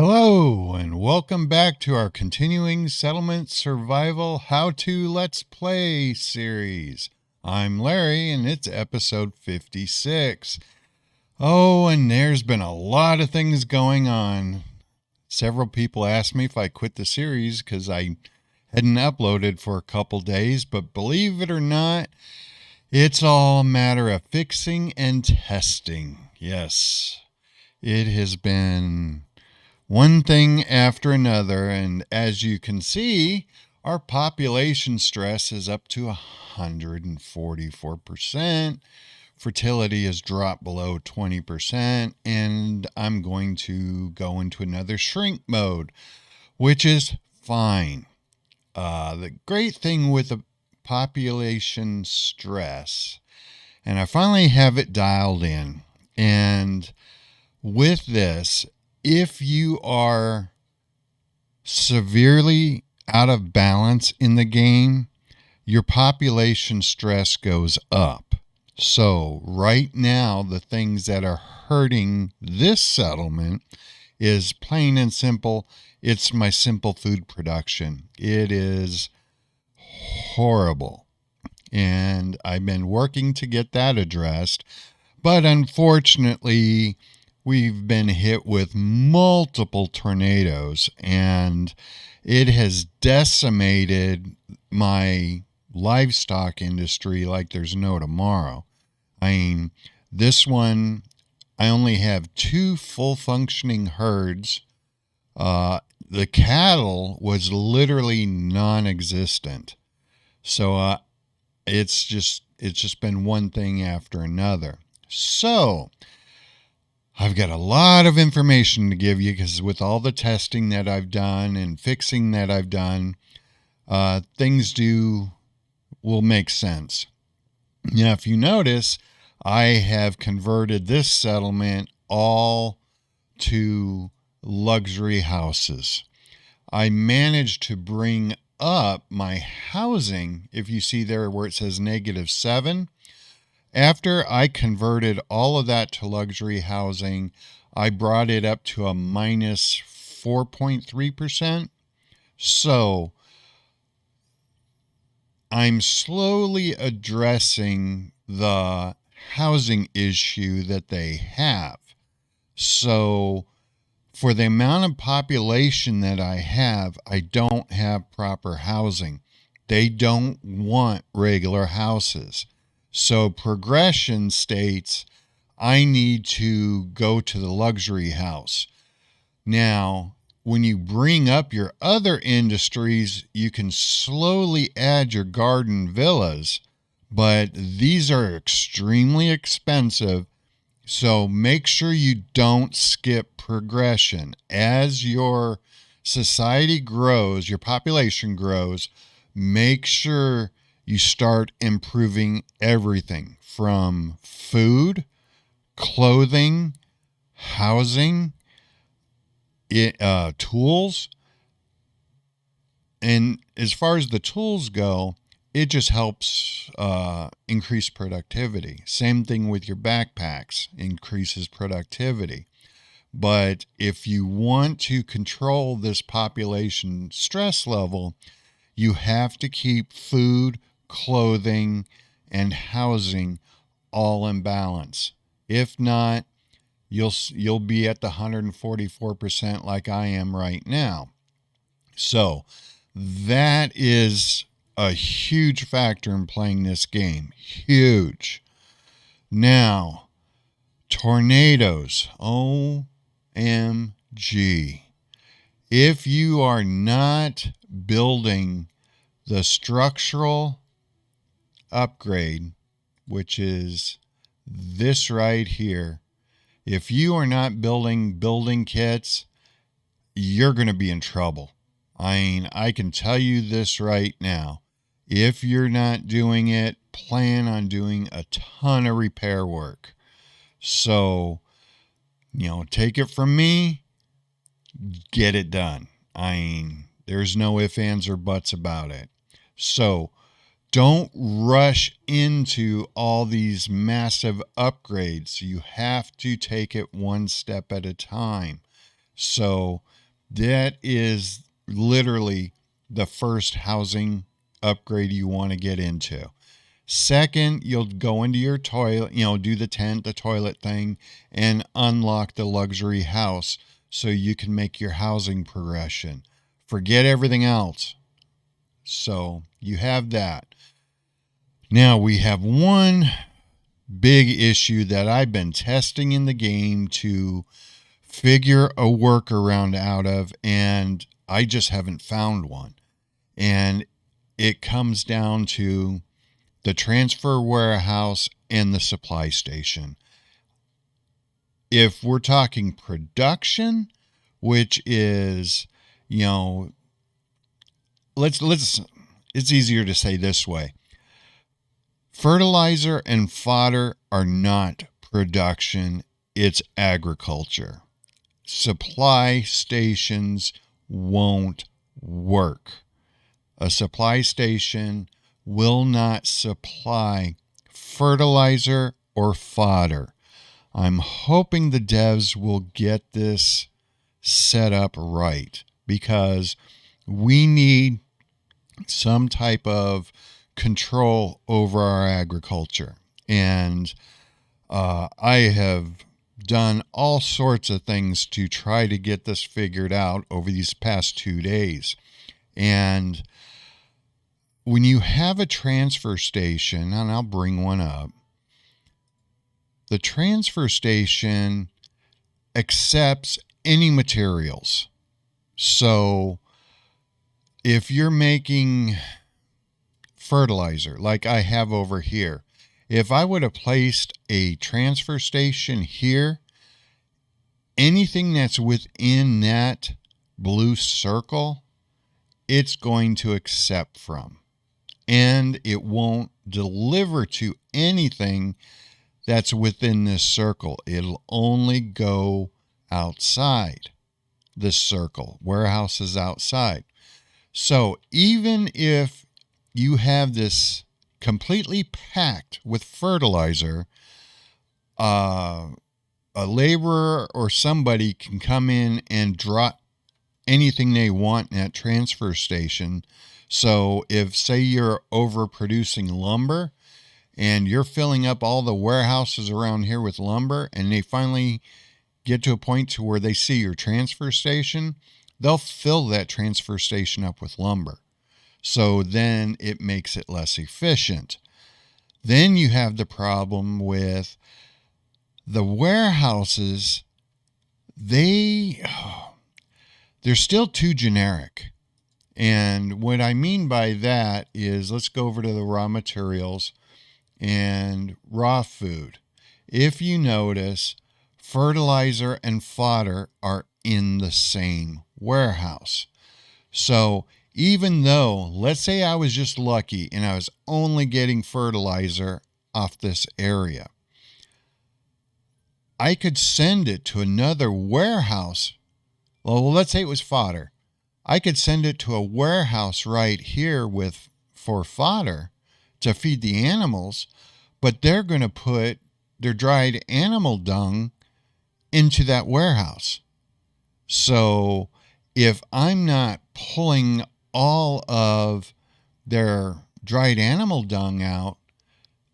Hello, and welcome back to our continuing settlement survival how-to Let's Play series. I'm Larry, and it's episode 56. Oh, and there's been a lot of things going on. Several people asked me if I quit the series because I hadn't uploaded for a couple days, but believe it or not, it's all a matter of fixing and testing. Yes, it has been one thing after another, and as you can see, our population stress is up to 144%. Fertility has dropped below 20%, and I'm going to go into another shrink mode, which is fine. The great thing with the population stress, and I finally have it dialed in, and with this, if you are severely out of balance in the game, your population stress goes up. So right now, the things that are hurting this settlement is plain and simple. It's my simple food production. It is horrible. And I've been working to get that addressed. But unfortunately, we've been hit with multiple tornadoes, and it has decimated my livestock industry like there's no tomorrow. I mean, this one, I only have 2 full functioning herds. The cattle was literally non-existent. So it's just been one thing after another. So I've got a lot of information to give you because with all the testing that I've done and fixing that I've done, things will make sense. Now, if you notice, I have converted this settlement all to luxury houses. I managed to bring up my housing, if you see there where it says -7, after I converted all of that to luxury housing, I brought it up to a -4.3%. So I'm slowly addressing the housing issue that they have. So for the amount of population that I have, I don't have proper housing. They don't want regular houses. So progression states I need to go to the luxury house. Now, when you bring up your other industries, you can slowly add your garden villas, but these are extremely expensive. So make sure you don't skip progression. As your society grows, your population grows, make sure you start improving everything from food, clothing, housing, tools. And as far as the tools go, it just helps increase productivity. Same thing with your backpacks, increases productivity. But if you want to control this population stress level, you have to keep food, clothing, and housing all in balance. If not, you'll be at the 144% like I am right now. So that is a huge factor in playing this game. Huge. Now, tornadoes. OMG. If you are not building the structural upgrade, which is this right here, if you are not building kits, you're going to be in trouble. I mean, I can tell you this right now. If you're not doing it, plan on doing a ton of repair work. So, take it from me, get it done. I mean, there's no ifs, ands, or buts about it. So don't rush into all these massive upgrades. You have to take it one step at a time. So That is literally the first housing upgrade you want to get into. Second, you'll go into your toilet, do the tent, the toilet thing, and unlock the luxury house so you can make your housing progression. Forget everything else. So you have that. Now we have one big issue that I've been testing in the game to figure a workaround out of, and I just haven't found one. And it comes down to the transfer warehouse and the supply station. If we're talking production, which is, it's easier to say this way. Fertilizer and fodder are not production, it's agriculture. Supply stations won't work. A supply station will not supply fertilizer or fodder. I'm hoping the devs will get this set up right, because we need some type of control over our agriculture. And I have done all sorts of things to try to get this figured out over these past 2 days. And when you have a transfer station, and I'll bring one up, the transfer station accepts any materials. So if you're making fertilizer like I have over here, if I would have placed a transfer station here, anything that's within that blue circle, it's going to accept from. And it won't deliver to anything that's within this circle. It'll only go outside this circle. Warehouse is outside. So even if you have this completely packed with fertilizer, a laborer or somebody can come in and drop anything they want in that transfer station. So if, say, you're overproducing lumber and you're filling up all the warehouses around here with lumber, and they finally get to a point to where they see your transfer station, they'll fill that transfer station up with lumber. So then it makes it less efficient. Then you have the problem with the warehouses. They're still too generic. And what I mean by that is, let's go over to the raw materials and raw food. If you notice, fertilizer and fodder are in the same warehouse. So even though, let's say I was just lucky and I was only getting fertilizer off this area, I could send it to another warehouse. Well, let's say it was fodder. I could send it to a warehouse right here for fodder to feed the animals, but they're going to put their dried animal dung into that warehouse. So if I'm not pulling all of their dried animal dung out,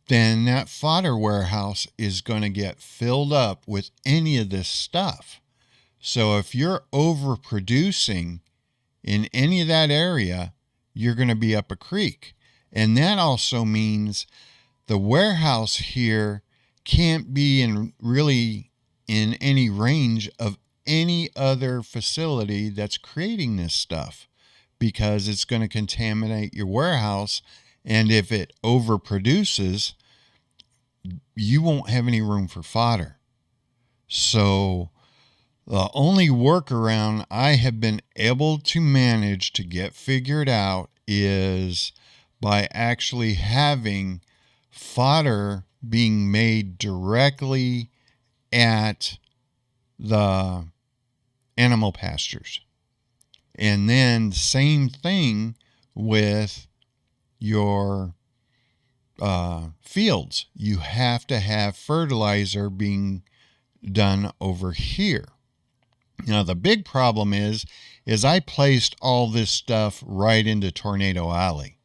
then that fodder warehouse is going to get filled up with any of this stuff. So if you're overproducing in any of that area, you're going to be up a creek. And that also means the warehouse here can't be really in any range of any other facility that's creating this stuff, because it's going to contaminate your warehouse. And if it overproduces, you won't have any room for fodder. So the only workaround I have been able to manage to get figured out is by actually having fodder being made directly at the animal pastures. And then same thing with your fields. You have to have fertilizer being done over here. Now, the big problem is is I placed all this stuff right into Tornado Alley.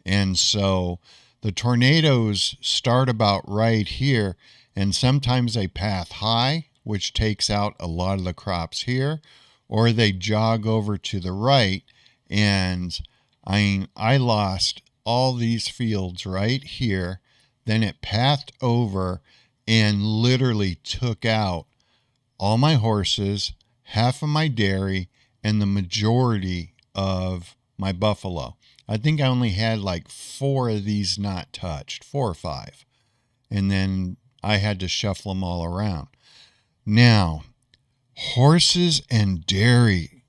And so the tornadoes start about right here, and sometimes they path high, which takes out a lot of the crops here, or they jog over to the right. And I lost all these fields right here. Then it pathed over and literally took out all my horses, half of my dairy, and the majority of my buffalo. I think I only had like 4 of these not touched, 4 or 5. And then I had to shuffle them all around. Now, horses and dairy,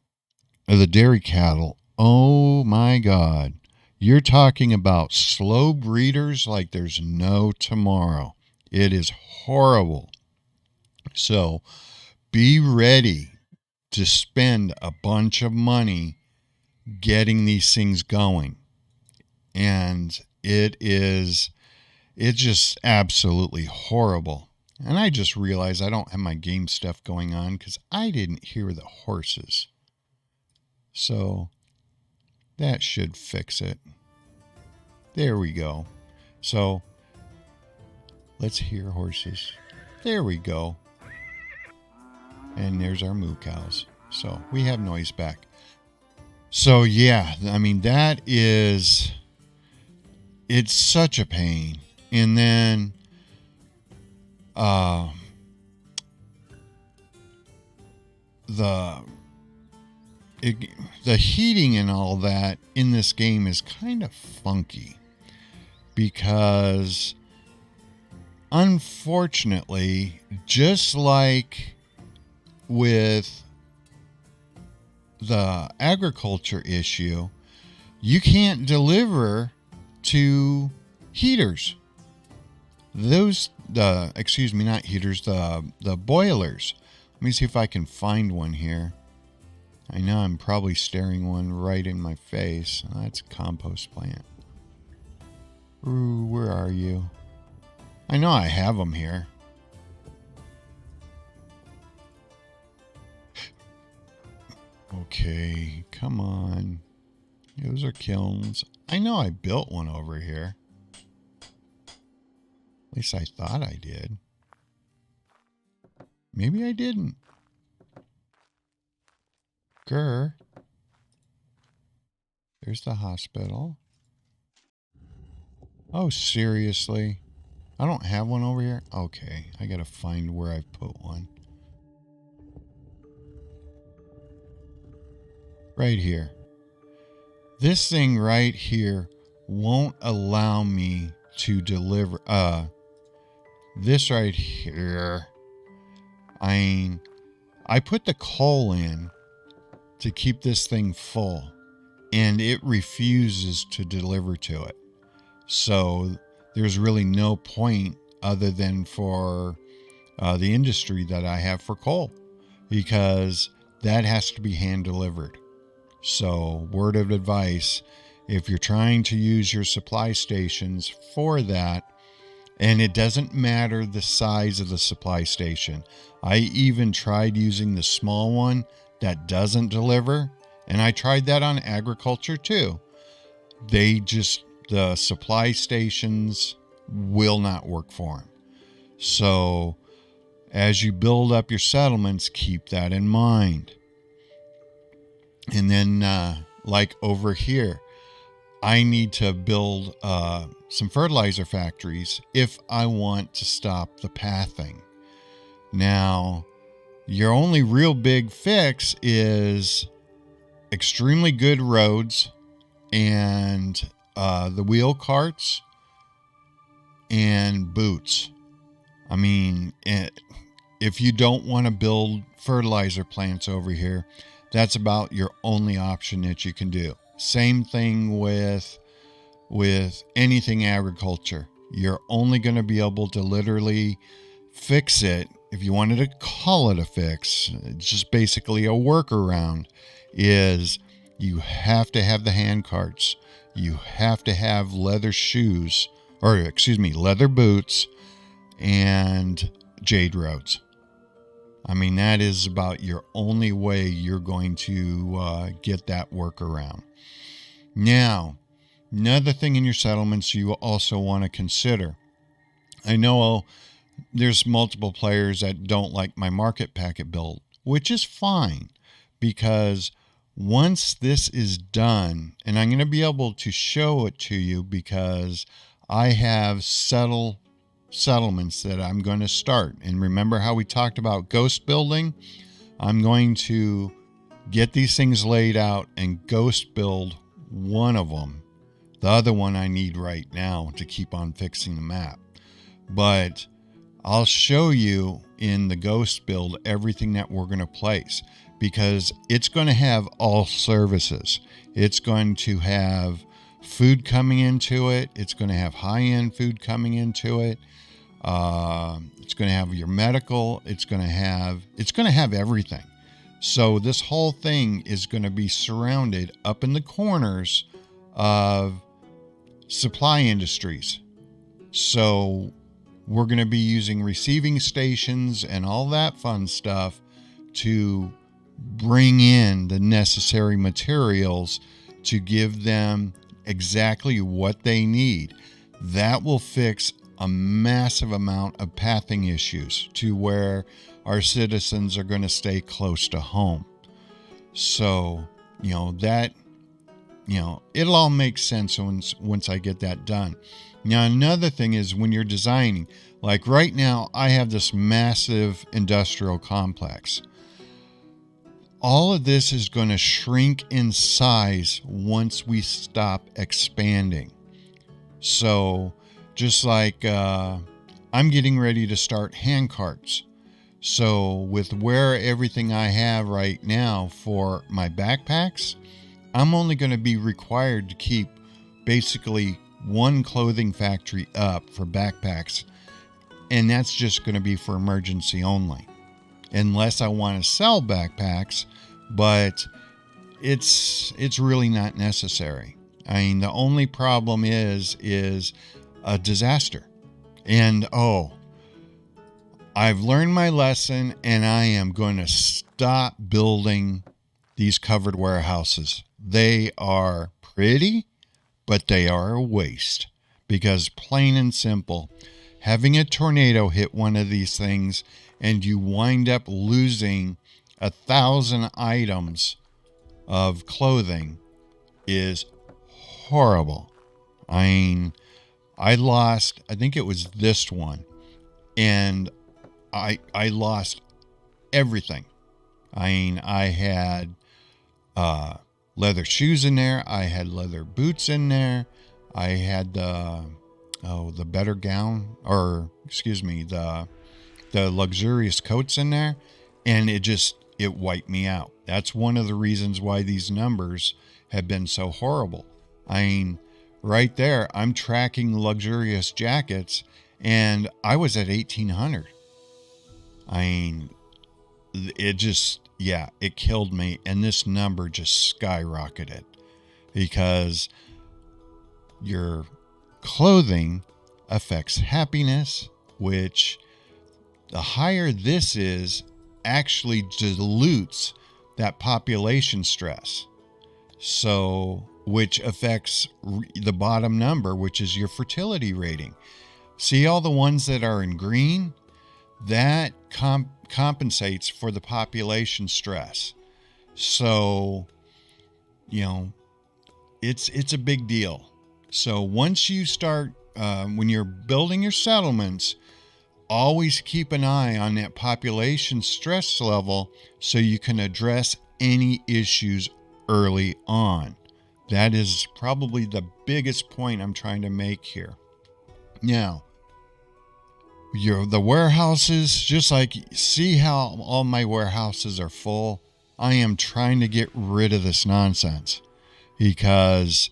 the dairy cattle, oh my God. You're talking about slow breeders like there's no tomorrow. It is horrible. So be ready to spend a bunch of money getting these things going. And it's just absolutely horrible. And I just realized I don't have my game stuff going on because I didn't hear the horses. So that should fix it. There we go. So let's hear horses. There we go. And there's our moo cows. So we have noise back. So yeah, I mean, it's such a pain. And then the heating and all that in this game is kind of funky because unfortunately, just like with the agriculture issue, you can't deliver to heaters. Not heaters, the boilers. Let me see if I can find one here. I know I'm probably staring one right in my face. That's a compost plant. Ooh, where are you? I know I have them here. Okay, come on. Those are kilns. I know I built one over here. At least I thought I did. Maybe I didn't. Grr. There's the hospital. Oh, seriously? I don't have one over here? Okay, I gotta find where I put one. Right here. This thing right here won't allow me to deliver. This right here. I put the coal in to keep this thing full, and it refuses to deliver to it. So there's really no point other than for the industry that I have for coal, because that has to be hand delivered. So word of advice, if you're trying to use your supply stations for that, and it doesn't matter the size of the supply station. I even tried using the small one that doesn't deliver, and I tried that on agriculture too. The supply stations will not work for them. So as you build up your settlements, keep that in mind. And then like over here, I need to build some fertilizer factories if I want to stop the pathing. Now, your only real big fix is extremely good roads and the wheel carts and boots. I mean, if you don't want to build fertilizer plants over here, that's about your only option that you can do. Same thing with anything agriculture. You're only going to be able to literally fix it, if you wanted to call it a fix, it's just basically a workaround, is you have to have the hand carts. You have to have leather boots and jade roads. I mean, that is about your only way you're going to get that workaround. Now, another thing in your settlements you also want to consider. I know there's multiple players that don't like my market packet build, which is fine, because once this is done, and I'm going to be able to show it to you because I have settlements that I'm going to start. And remember how we talked about ghost building? I'm going to get these things laid out and ghost build one of them. The other one I need right now to keep on fixing the map. But I'll show you in the ghost build everything that we're going to place, because it's going to have all services. It's going to have food coming into it. It's going to have high-end food coming into it. It's going to have your medical. It's going to have everything. So this whole thing is going to be surrounded up in the corners of supply industries. So we're going to be using receiving stations and all that fun stuff to bring in the necessary materials to give them exactly what they need. That will fix a massive amount of pathing issues to where our citizens are going to stay close to home. So, it'll all make sense once I get that done. Now, another thing is when you're designing, like right now, I have this massive industrial complex. All of this is going to shrink in size once we stop expanding. So, just like I'm getting ready to start hand carts. So, with where everything I have right now for my backpacks, I'm only going to be required to keep basically one clothing factory up for backpacks, and that's just going to be for emergency only, unless I want to sell backpacks, but it's really not necessary. I mean, the only problem is a disaster. And I've learned my lesson, and I am going to stop building these covered warehouses. They are pretty, but they are a waste, because plain and simple, having a tornado hit one of these things and you wind up losing 1,000 items of clothing is horrible. I mean, I think it was this one, and I lost everything. I mean, I had leather shoes in there. I had leather boots in there. I had the better gown, or excuse me, the luxurious coats in there, and it wiped me out. That's one of the reasons why these numbers have been so horrible. I mean, right there, I'm tracking luxurious jackets, and I was at 1,800. I mean, it killed me, and this number just skyrocketed, because your clothing affects happiness, which the higher this is, actually dilutes that population stress. So, which affects the bottom number, which is your fertility rating. See all the ones that are in green? That compensates for the population stress. So, it's a big deal. So once you start, when you're building your settlements, always keep an eye on that population stress level so you can address any issues early on. That is probably the biggest point I'm trying to make here. Now, the warehouses, just like, see how all my warehouses are full? I am trying to get rid of this nonsense, because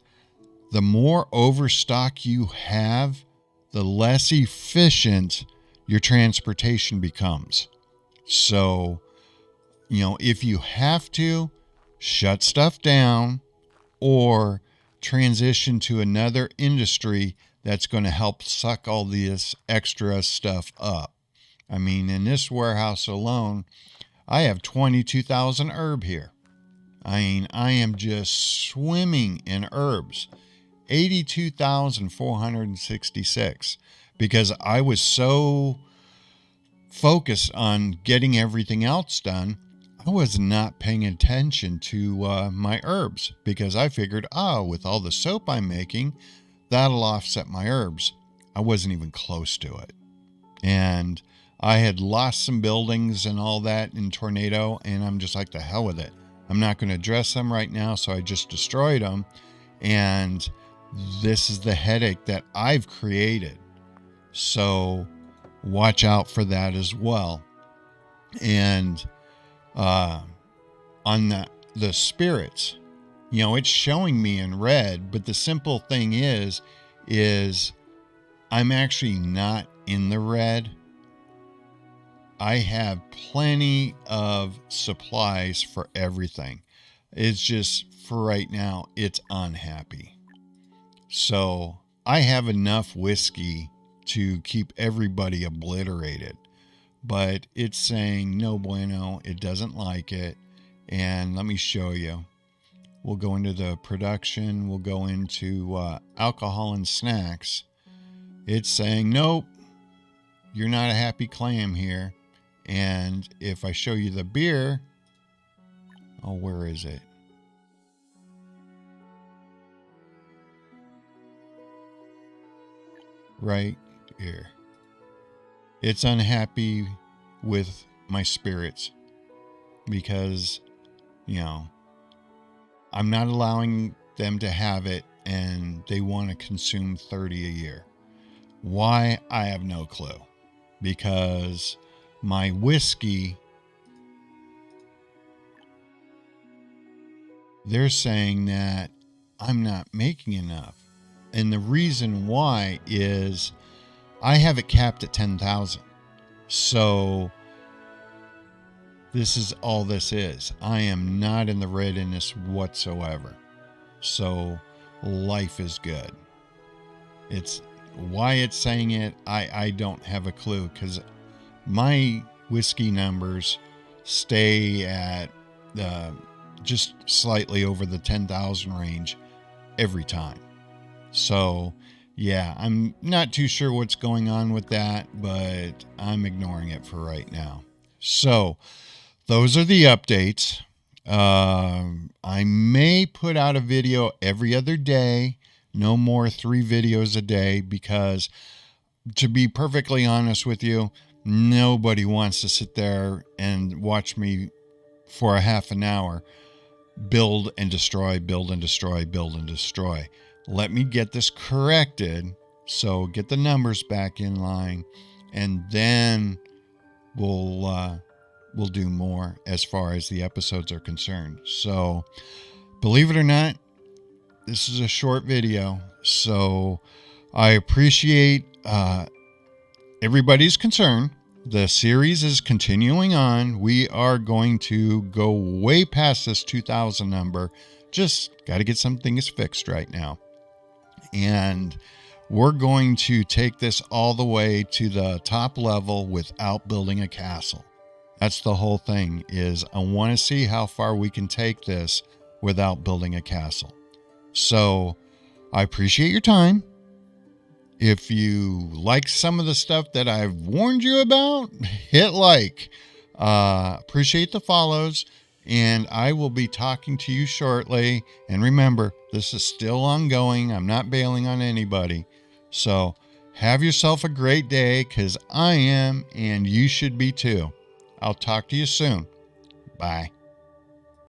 the more overstock you have, the less efficient your transportation becomes. So, if you have to, shut stuff down or transition to another industry that's going to help suck all this extra stuff up. I mean, in this warehouse alone, I have 22,000 herb here. I mean, I am just swimming in herbs. 82,466 because I was so focused on getting everything else done. I was not paying attention to my herbs because I figured, with all the soap I'm making, that'll offset my herbs. I wasn't even close to it. And I had lost some buildings and all that in tornado, and I'm just like, the hell with it. I'm not going to address them right now, so I just destroyed them. And this is the headache that I've created. So watch out for that as well. And on the spirits, it's showing me in red, but the simple thing is I'm actually not in the red. I have plenty of supplies for everything. It's just for right now, it's unhappy. So I have enough whiskey to keep everybody obliterated, but it's saying no bueno. It doesn't like it. And let me show you. We'll go into the production. We'll go into alcohol and snacks. It's saying, nope, you're not a happy clam here. And if I show you the beer, where is it? Right here. It's unhappy with my spirits because, I'm not allowing them to have it and they want to consume 30 a year. Why? I have no clue. Because my whiskey, they're saying that I'm not making enough. And the reason why is I have it capped at 10,000. So this is all this is. I am not in the red in this whatsoever. So life is good. It's why it's saying it, I don't have a clue, because my whiskey numbers stay at just slightly over the 10,000 range every time. So yeah, I'm not too sure what's going on with that, but I'm ignoring it for right now. So those are the updates. I may put out a video every other day, no more 3 videos a day, because to be perfectly honest with you, nobody wants to sit there and watch me for a half an hour build and destroy, build and destroy, build and destroy. Let me get this corrected, so get the numbers back in line, and then we'll do more as far as the episodes are concerned. So believe it or not, this is a short video, so I appreciate everybody's concern. The series is continuing on. We are going to go way past this 2,000 number. Just got to get some things fixed right now. And we're going to take this all the way to the top level without building a castle. That's the whole thing, is I want to see how far we can take this without building a castle. So I appreciate your time. If you like some of the stuff that I've warned you about, hit like. Appreciate the follows, and I will be talking to you shortly. And remember, this is still ongoing. I'm not bailing on anybody. So have yourself a great day, because I am, and you should be too. I'll talk to you soon. Bye.